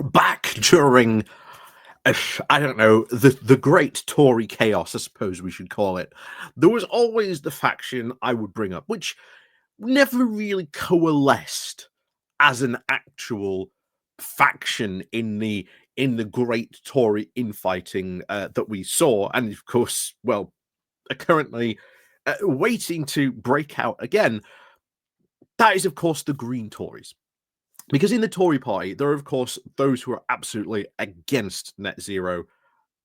back during, I don't know, the great Tory chaos, I suppose we should call it, there was always the faction I would bring up, which never really coalesced as an actual faction in the great Tory infighting that we saw, and of course, well, are currently waiting to break out again. That is, of course, the Green Tories. Because in the Tory party, there are, of course, those who are absolutely against net zero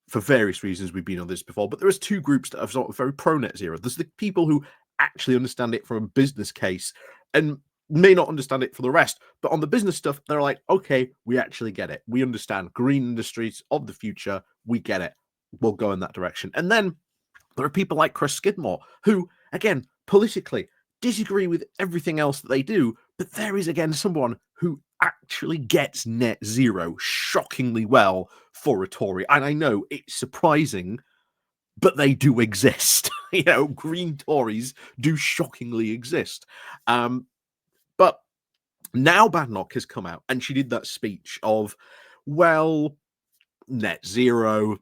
for various reasons. We've been on this before, but there is two groups that are sort of very pro net zero. There's the people who actually understand it from a business case and may not understand it for the rest, but on the business stuff, they're like, okay, we actually get it. We understand green industries of the future. We get it. We'll go in that direction. And then there are people like Chris Skidmore who, again, politically disagree with everything else that they do, but there is, again, someone who actually gets net zero shockingly well for a Tory. And I know it's surprising, but they do exist. Green Tories do shockingly exist. But now Badenoch has come out and she did that speech of, well, net zero,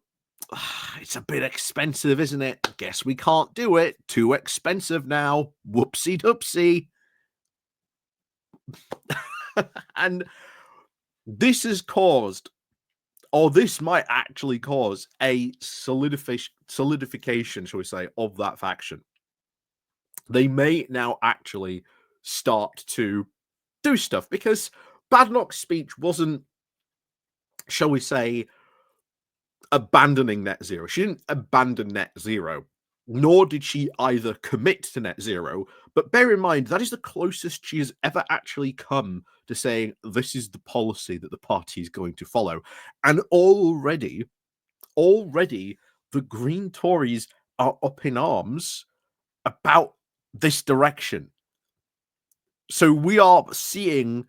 it's a bit expensive, isn't it? Guess we can't do it. Too expensive now. Whoopsie doopsie. And this has caused, or this might actually cause, a solidification, shall we say, of that faction. They may now actually start to do stuff because Badenoch's speech wasn't, shall we say, abandoning net zero. She didn't abandon net zero, nor did she either commit to net zero. But bear in mind, that is the closest she has ever actually come to saying this is the policy that the party is going to follow. And already, the Green Tories are up in arms about this direction. So we are seeing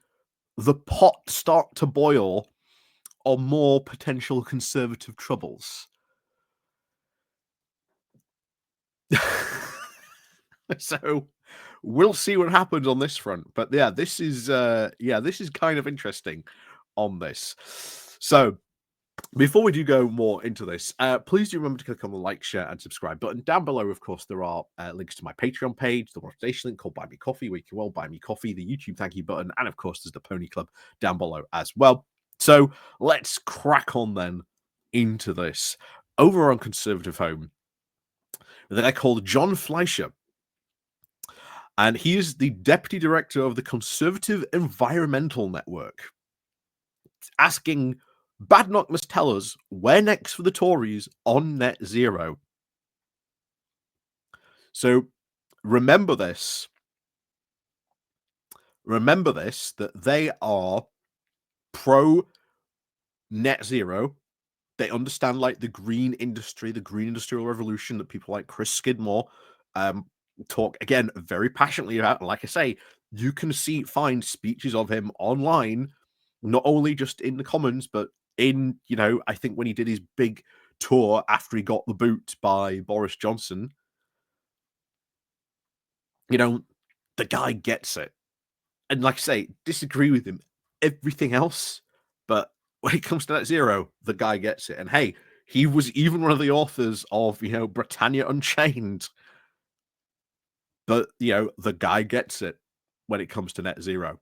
the pot start to boil on more potential conservative troubles. So we'll see what happens on this front. But yeah, this is kind of interesting on this. So before we do go more into this, please do remember to click on the like, share, and subscribe button. Down below, of course, there are links to my Patreon page, the motivation link called Buy Me Coffee, where you can buy me coffee, the YouTube thank you button, and of course, there's the Pony Club down below as well. So let's crack on then into this. Over on Conservative Home, the guy called John Fleischer, and he is the deputy director of the Conservative Environmental Network, asking Badenoch must tell us where next for the Tories on net zero. So remember this, that they are pro net zero. They understand like the green industry, the green industrial revolution that people like Chris Skidmore talk again very passionately about. And like I say, you can find speeches of him online, not only just in the Commons, but in, I think when he did his big tour after he got the boot by Boris Johnson, the guy gets it. And like I say, disagree with him, everything else, but when it comes to net zero, the guy gets it. And hey, he was even one of the authors of, Britannia Unchained. But, the guy gets it when it comes to net zero.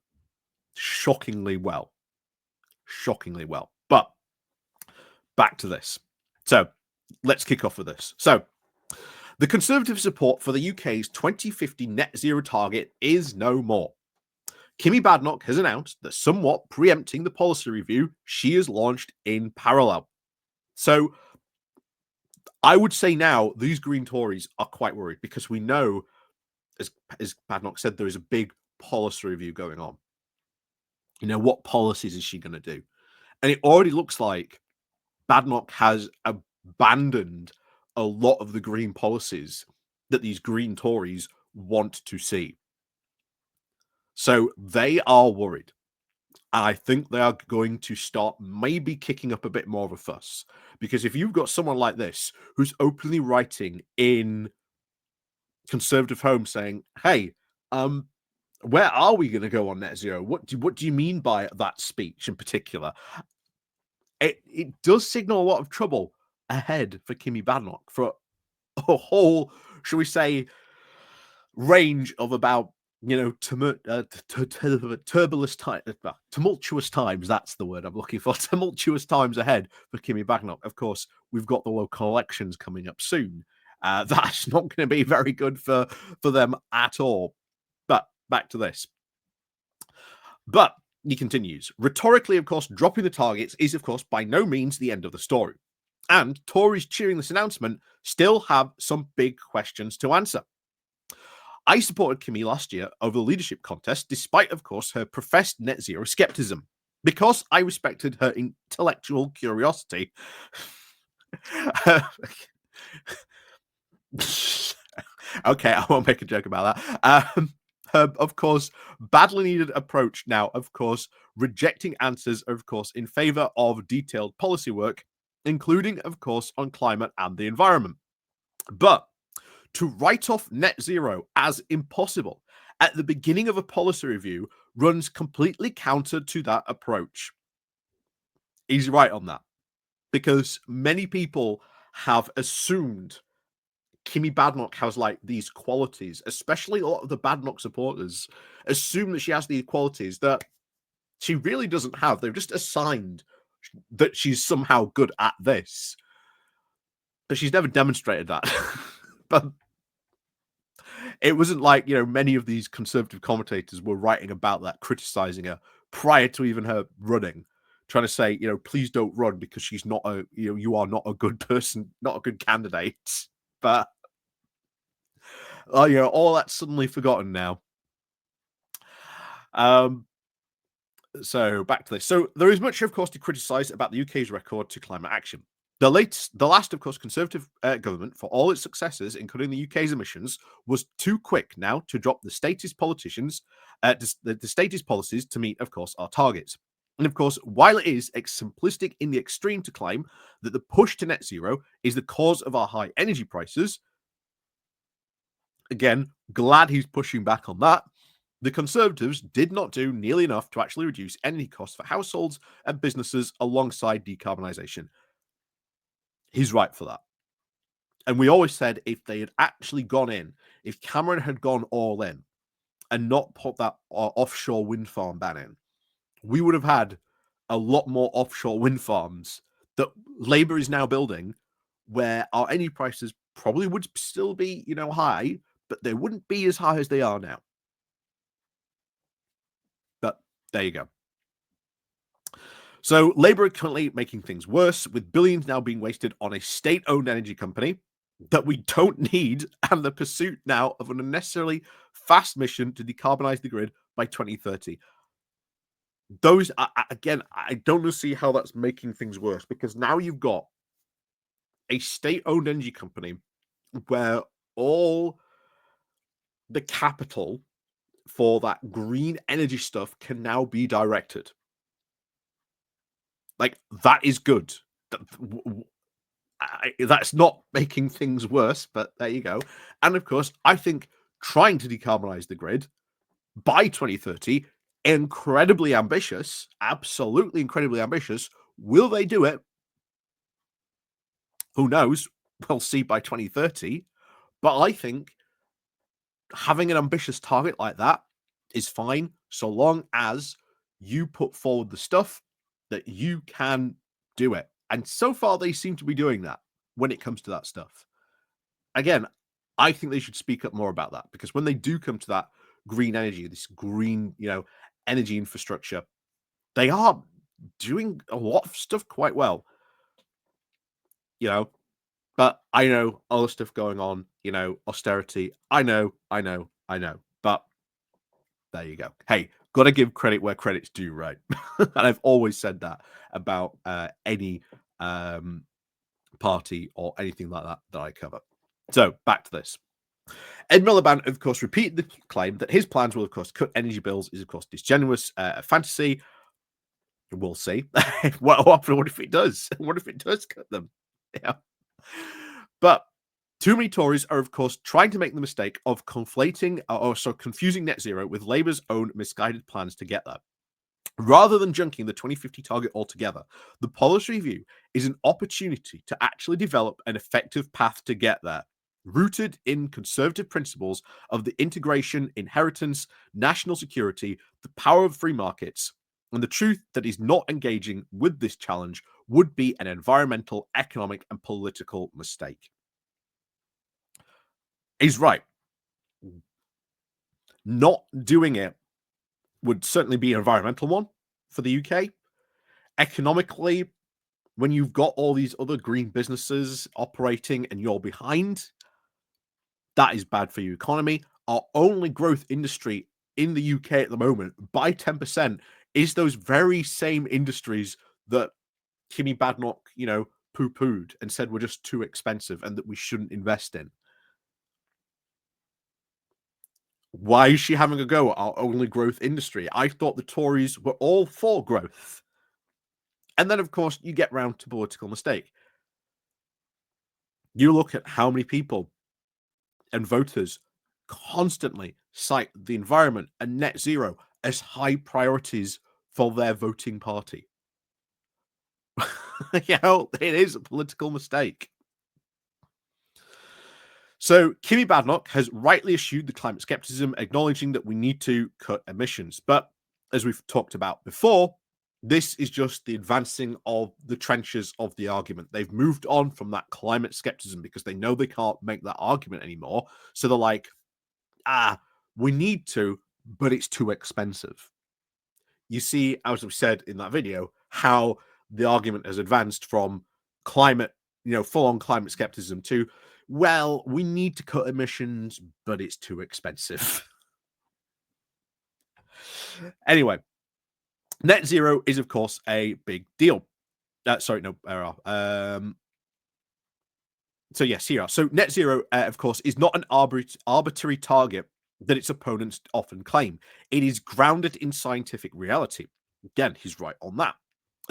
Shockingly well. But back to this. So let's kick off with this. So the Conservative support for the UK's 2050 net zero target is no more. Kemi Badenoch has announced that, somewhat preempting the policy review she has launched in parallel. So I would say now these Green Tories are quite worried because we know, as Badenoch said, there is a big policy review going on. What policies is she going to do? And it already looks like Badenoch has abandoned a lot of the green policies that these Green Tories want to see. So they are worried. And I think they are going to start maybe kicking up a bit more of a fuss. Because if you've got someone like this who's openly writing in Conservative Home saying, hey, where are we going to go on net zero? What do you mean by that speech in particular? it does signal a lot of trouble ahead for Kemi Badenoch for a whole, shall we say, range of about, turbulous time, tumultuous times. That's the word I'm looking for. Tumultuous times ahead for Kemi Badenoch. Of course, we've got the local elections coming up soon. That's not going to be very good for them at all. But back to this. But he continues, rhetorically, of course, dropping the targets is, of course, by no means the end of the story. And Tories cheering this announcement still have some big questions to answer. I supported Kemi last year over the leadership contest, despite, of course, her professed net zero skepticism, because I respected her intellectual curiosity. Okay, I won't make a joke about that. Her, of course, badly needed approach now, of course, rejecting answers, of course, in favor of detailed policy work, including, of course, on climate and the environment. But to write off net zero as impossible at the beginning of a policy review runs completely counter to that approach. He's right on that, because many people have assumed Kemi Badenoch has like these qualities, especially a lot of the Badenoch supporters assume that she has these qualities that she really doesn't have. They've just assigned that she's somehow good at this, but she's never demonstrated that. But it wasn't like, many of these conservative commentators were writing about that, criticizing her prior to even her running, trying to say, please don't run because she's not you are not a good person, not a good candidate. But all that's suddenly forgotten now. So back to this. So there is much, of course, to criticize about the UK's record to climate action. The last, of course, Conservative government, for all its successes in cutting the UK's emissions, was too quick now to drop the statist politicians, the statist policies to meet, of course, our targets. And of course, while it is simplistic in the extreme to claim that the push to net zero is the cause of our high energy prices, again, glad he's pushing back on that. The Conservatives did not do nearly enough to actually reduce energy costs for households and businesses alongside decarbonisation. He's right for that. And we always said if they had actually gone in, if Cameron had gone all in and not put that offshore wind farm ban in, we would have had a lot more offshore wind farms that Labour is now building, where our energy prices probably would still be, high, but they wouldn't be as high as they are now. But there you go. So Labour are currently making things worse, with billions now being wasted on a state-owned energy company that we don't need, and the pursuit now of an unnecessarily fast mission to decarbonise the grid by 2030. Those, again, I don't see how that's making things worse, because now you've got a state-owned energy company where all the capital for that green energy stuff can now be directed. Like, that is good. That's not making things worse, but there you go. And of course, I think trying to decarbonize the grid by 2030, incredibly ambitious, absolutely incredibly ambitious. Will they do it? Who knows? We'll see by 2030. But I think having an ambitious target like that is fine, so long as you put forward the stuff that you can do it. And so far, they seem to be doing that when it comes to that stuff. Again, I think they should speak up more about that, because when they do come to that green energy, this green, energy infrastructure, they are doing a lot of stuff quite well. But I know other stuff going on, austerity. I know. But there you go. Hey, got to give credit where credit's due, right? And I've always said that about any party or anything like that I cover. So back to this. Ed Miliband, of course, repeated the claim that his plans will, of course, cut energy bills is, of course, disingenuous fantasy. We'll see. What if it does? What if it does cut them? Yeah. But too many Tories are, of course, trying to make the mistake of confusing net zero with Labour's own misguided plans to get there. Rather than junking the 2050 target altogether, the policy review is an opportunity to actually develop an effective path to get there, rooted in conservative principles of the integration, inheritance, national security, the power of free markets, and the truth that is not engaging with this challenge would be an environmental, economic, and political mistake. He's right. Not doing it would certainly be an environmental one for the UK. Economically, when you've got all these other green businesses operating and you're behind, that is bad for your economy. Our only growth industry in the UK at the moment, by 10%, is those very same industries that Kemi Badenoch, poo-pooed and said were just too expensive and that we shouldn't invest in. Why is she having a go at our only growth industry? I thought the Tories were all for growth. And then, of course, you get round to political mistake. You look at how many people and voters constantly cite the environment and net zero as high priorities for their voting party. It is a political mistake. So Kemi Badenoch has rightly eschewed the climate skepticism, acknowledging that we need to cut emissions. But as we've talked about before, this is just the advancing of the trenches of the argument. They've moved on from that climate skepticism because they know they can't make that argument anymore. So they're like, we need to, but it's too expensive. You see, as we said in that video, how the argument has advanced from climate, full-on climate skepticism to, well, we need to cut emissions, but it's too expensive. Anyway, net zero is, of course, a big deal. So yes, here are. So net zero, of course, is not an arbitrary target that its opponents often claim. It is grounded in scientific reality. Again, he's right on that.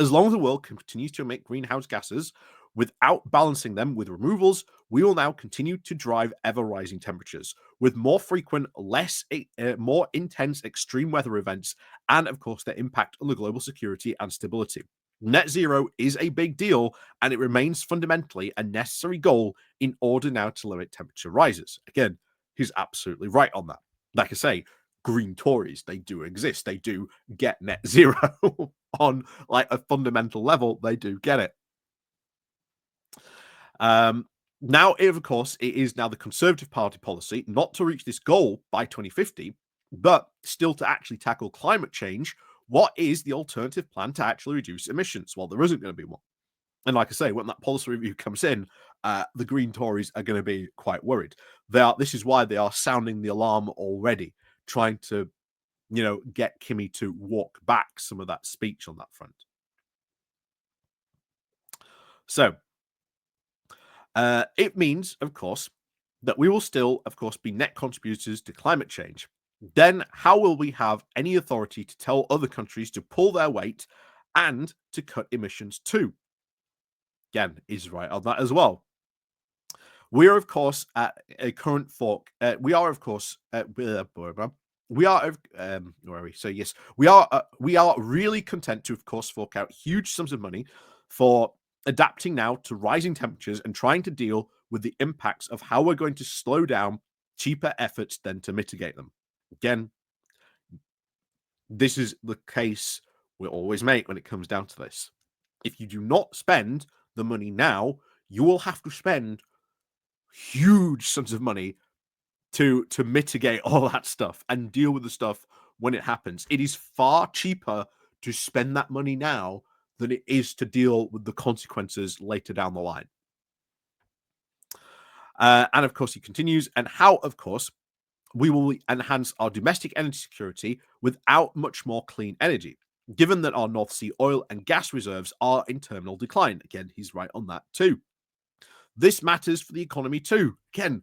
As long as the world continues to emit greenhouse gases without balancing them with removals, we will now continue to drive ever-rising temperatures with more frequent, more intense extreme weather events, and of course their impact on the global security and stability. Net zero is a big deal, and it remains fundamentally a necessary goal in order now to limit temperature rises. Again, he's absolutely right on that. Like I say, green Tories, they do exist. They do get net zero on like a fundamental level. They do get it. Now, of course, it is now the Conservative Party policy not to reach this goal by 2050, but still to actually tackle climate change. What is the alternative plan to actually reduce emissions? Well, there isn't going to be one. And like I say, when that policy review comes in, the Green Tories are going to be quite worried. This is why they are sounding the alarm already, trying to, get Kemi to walk back some of that speech on that front. So it means, of course, that we will still, of course, be net contributors to climate change. Then how will we have any authority to tell other countries to pull their weight and to cut emissions too? Again, is right on that as well. We are, of course, at a current fork. We are, of course, where are. Where are we? So yes, we are really content to, of course, fork out huge sums of money for adapting now to rising temperatures and trying to deal with the impacts of how we're going to slow down cheaper efforts than to mitigate them. Again, this is the case we always make when it comes down to this. If you do not spend the money now, you will have to spend huge sums of money to mitigate all that stuff and deal with the stuff when it happens. It is far cheaper to spend that money now than it is to deal with the consequences later down the line. And of course, he continues, and how, of course, we will enhance our domestic energy security without much more clean energy, given that our North Sea oil and gas reserves are in terminal decline. Again, he's right on that too. This matters for the economy too. Again,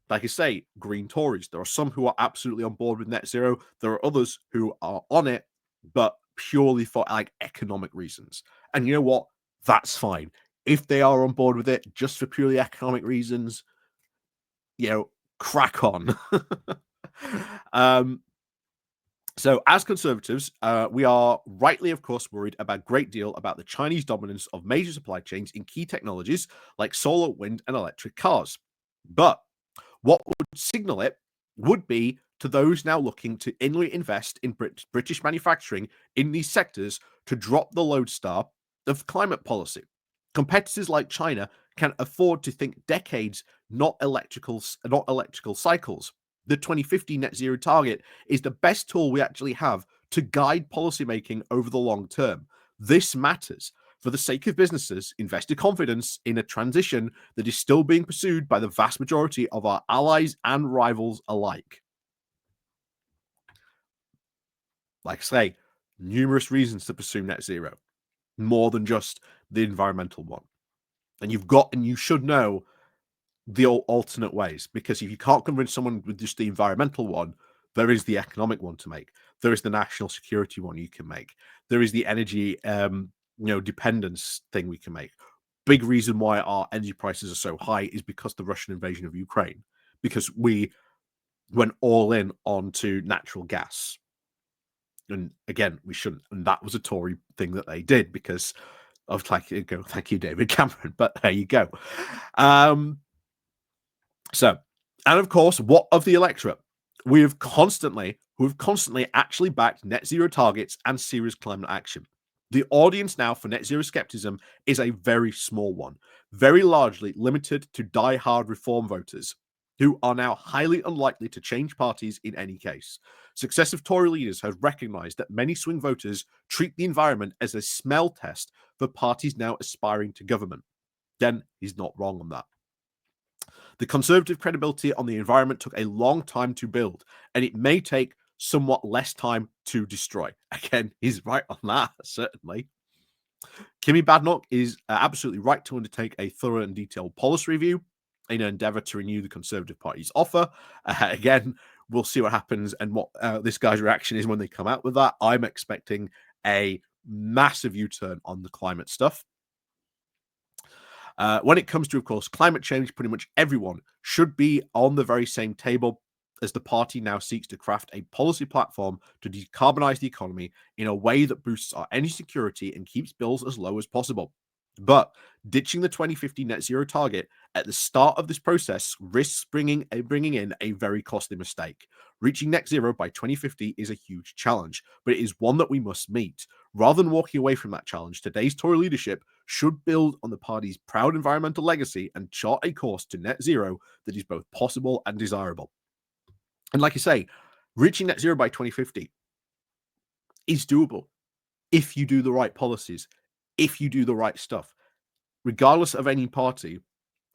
like I say, green Tories. There are some who are absolutely on board with net zero. There are others who are on it, but purely for like economic reasons. And you know what? That's fine. If they are on board with it just for purely economic reasons, crack on. So, as conservatives, we are rightly, of course, worried about a great deal about the Chinese dominance of major supply chains in key technologies like solar, wind, and electric cars. But what would signal it would be to those now looking to inly invest in British manufacturing in these sectors to drop the lodestar of climate policy. Competitors like China can afford to think decades, not electrical cycles. The 2050 net zero target is the best tool we actually have to guide policymaking over the long term. This matters for the sake of businesses, investor confidence in a transition that is still being pursued by the vast majority of our allies and rivals alike. Like I say, numerous reasons to pursue net zero, more than just the environmental one. And you should know the alternate ways, because if you can't convince someone with just the environmental one, there is the economic one to make. There is the national security one you can make. There is the energy, dependence thing we can make. Big reason why our energy prices are so high is because the Russian invasion of Ukraine, because we went all in onto natural gas. And again, we shouldn't. And that was a Tory thing that they did because of thank you, David Cameron. But there you go. So, and of course, what of the electorate? We've constantly actually backed net zero targets and serious climate action. The audience now for net zero skepticism is a very small one, very largely limited to die-hard reform voters who are now highly unlikely to change parties in any case. Successive Tory leaders have recognized that many swing voters treat the environment as a smell test for parties now aspiring to government. Then he's not wrong on that. The Conservative credibility on the environment took a long time to build, and it may take somewhat less time to destroy. Again, he's right on that, certainly. Kemi Badenoch is absolutely right to undertake a thorough and detailed policy review in an endeavour to renew the Conservative Party's offer. Again, we'll see what happens and what this guy's reaction is when they come out with that. I'm expecting a massive U-turn on the climate stuff. When it comes to, of course, climate change, pretty much everyone should be on the very same table as the party now seeks to craft a policy platform to decarbonize the economy in a way that boosts our energy security and keeps bills as low as possible. But ditching the 2050 net zero target at the start of this process risks bringing in a very costly mistake. Reaching net zero by 2050 is a huge challenge, but it is one that we must meet. Rather than walking away from that challenge, today's Tory leadership should build on the party's proud environmental legacy and chart a course to net zero that is both possible and desirable. And like I say, reaching net zero by 2050 is doable if you do the right policies, if you do the right stuff. Regardless of any party,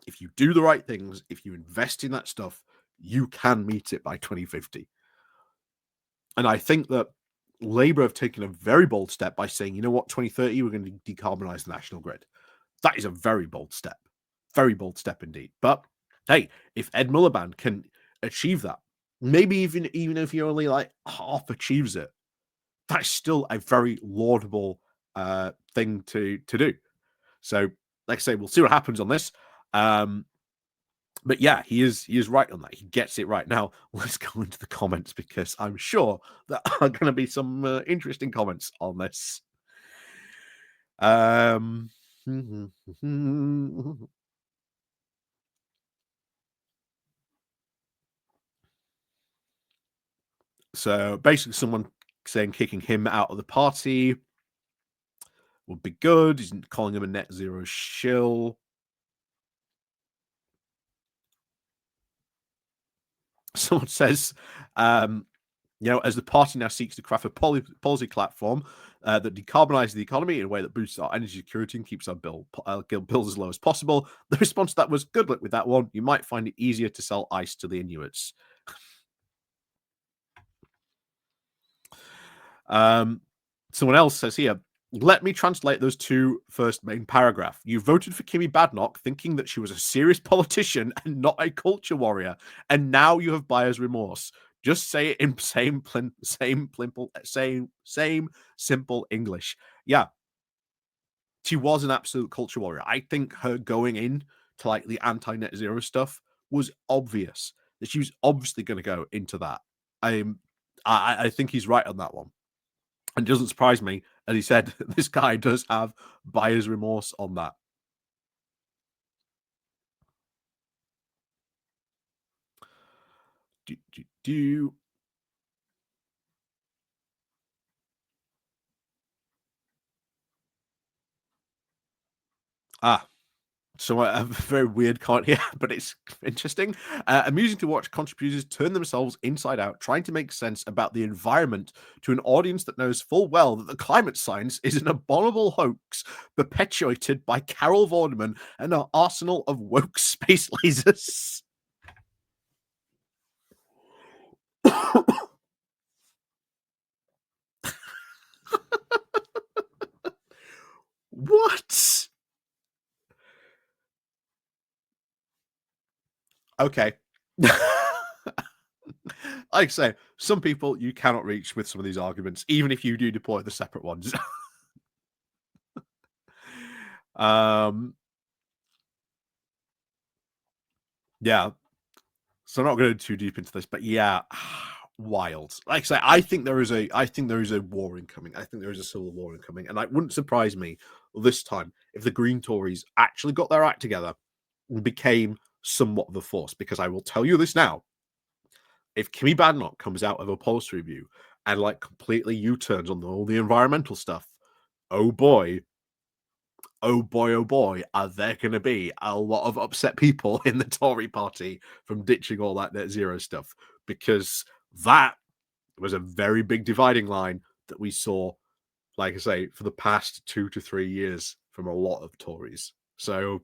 if you do the right things, if you invest in that stuff, you can meet it by 2050. And I think that Labour have taken a very bold step by saying, you know what, 2030, we're going to decarbonize the national grid. That is a very bold step indeed. But hey, if Ed Miliband can achieve that, maybe even if he only like half achieves it, that's still a very laudable thing to do. So, like I say, we'll see what happens on this. But yeah, he is right on that. He gets it right. Now, let's go into the comments because I'm sure there are going to be some interesting comments on this. So basically, someone saying kicking him out of the party would be good. He's calling him a net zero shill. Someone says, as the party now seeks to craft a policy platform that decarbonizes the economy in a way that boosts our energy security and keeps our bills as low as possible. The response to that was, good luck with that one. You might find it easier to sell ice to the Inuits. Someone else says here, let me translate those two first main paragraph. You voted for Kemi Badenoch thinking that she was a serious politician and not a culture warrior, and now you have buyer's remorse. Just say it in same simple English. Yeah, she was an absolute culture warrior. I think her going in to like the anti-net zero stuff was obvious that she was obviously going to go into that. I think he's right on that one. And it doesn't surprise me, as he said, this guy does have buyer's remorse on that. Do. Ah, so a very weird comment here, but it's interesting. Amusing to watch contributors turn themselves inside out, trying to make sense about the environment to an audience that knows full well that the climate science is an abominable hoax perpetuated by Carol Vorderman and her arsenal of woke space lasers. What? Okay. Like I say, some people you cannot reach with some of these arguments, even if you do deploy the separate ones. um, yeah. So I'm not going too deep into this, but yeah, wild. Like I say, I think there is a war incoming. I think there is a civil war incoming, and it wouldn't surprise me this time if the Green Tories actually got their act together and became somewhat of a force. Because I will tell you this now: if Kemi Badenoch comes out of a policy review and like completely U-turns on all the environmental stuff, oh boy, oh boy, oh boy, are there going to be a lot of upset people in the Tory party from ditching all that net zero stuff, because that was a very big dividing line that we saw, like I say, for the past 2 to 3 years from a lot of Tories. So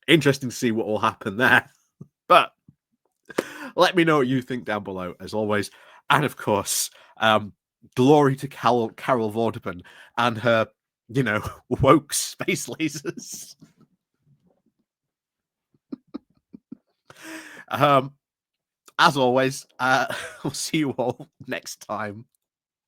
interesting to see what will happen there. But let me know what you think down below, as always. And of course, glory to Carol Vorderman and her, woke space lasers. Um, as always, we'll see you all next time.